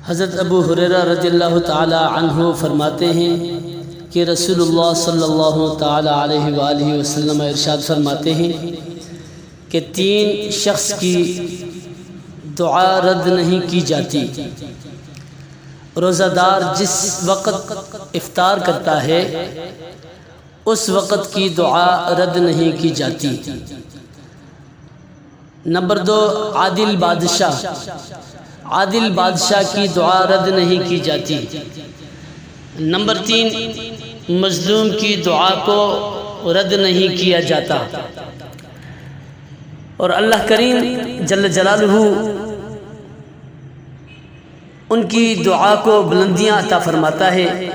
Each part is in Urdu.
حضرت ابو ہریرہ رضی اللہ تعالی عنہ فرماتے ہیں کہ رسول اللہ صلی اللہ تعالی علیہ وآلہ وسلم ارشاد فرماتے ہیں کہ 3 شخص کی دعا رد نہیں کی جاتی۔ روزہ دار جس وقت افطار کرتا ہے اس وقت کی دعا رد نہیں کی جاتی۔ نمبر 2، عادل بادشاہ، عادل بادشاہ کی دعا رد نہیں کی جاتی۔ نمبر 3، مظلوم کی دعا کو رد نہیں کیا جاتا۔ اور اللہ کریم جل جلالہ ان کی دعا کو بلندیاں عطا فرماتا ہے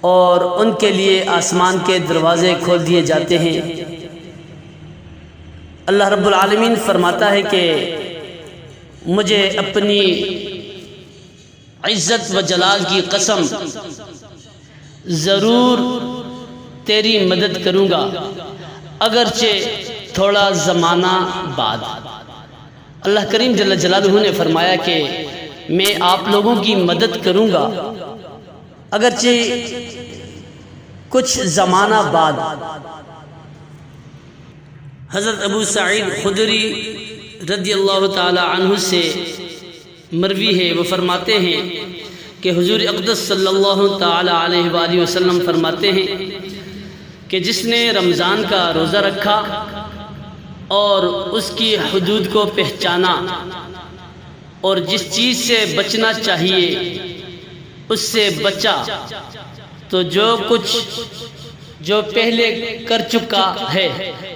اور ان کے لیے آسمان کے دروازے کھول دیے جاتے ہیں۔ اللہ رب العالمین فرماتا ہے کہ مجھے اپنی عزت و جلال کی قسم، ضرور تیری مدد کروں گا اگرچہ تھوڑا زمانہ بعد۔ اللہ کریم جل جلالہ نے فرمایا کہ میں آپ لوگوں کی مدد کروں گا اگرچہ کچھ زمانہ بعد۔ حضرت ابو سعید خدری رضی اللہ تعالی عنہ سے مروی ہے، وہ فرماتے ہیں کہ حضور اقدس صلی اللہ تعالی علیہ وآلہ وسلم فرماتے ہیں کہ جس نے رمضان کا روزہ رکھا اور اس کی حدود کو پہچانا اور جس چیز سے بچنا چاہیے اس سے بچا، تو جو کچھ جو پہلے کر چکا ہے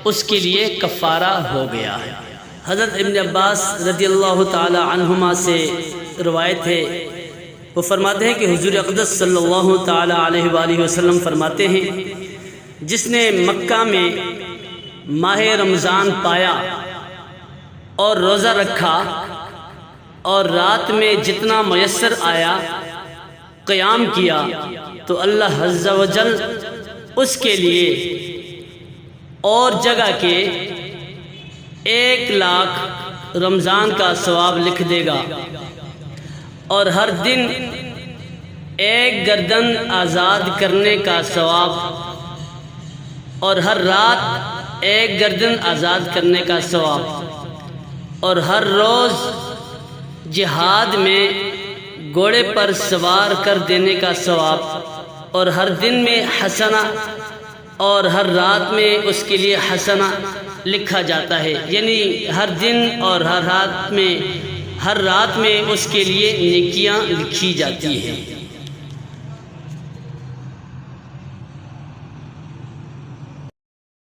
اس کے لیے کفارہ ہو گیا ہے۔ حضرت ابن عباس رضی اللہ تعالی عنہما سے روایت ہے، وہ فرماتے ہیں کہ حضور اقدس صلی اللہ تعالی علیہ وآلہ وسلم فرماتے ہیں جس نے مکہ میں ماہ رمضان پایا اور روزہ رکھا اور رات میں جتنا میسر آیا قیام کیا، تو اللہ عز و جل اس کے لیے اور جگہ کے 1,00,000 رمضان کا ثواب لکھ دے گا، اور ہر دن 1 گردن آزاد کرنے کا ثواب، اور ہر رات 1 گردن آزاد کرنے کا ثواب، اور ہر روز جہاد میں گھوڑے پر سوار کر دینے کا ثواب، اور ہر دن میں حسنہ اور ہر رات میں اس کے لیے حسنہ لکھا جاتا ہے، یعنی ہر دن اور ہر رات میں اس کے لیے نیکیاں لکھی جاتی ہیں۔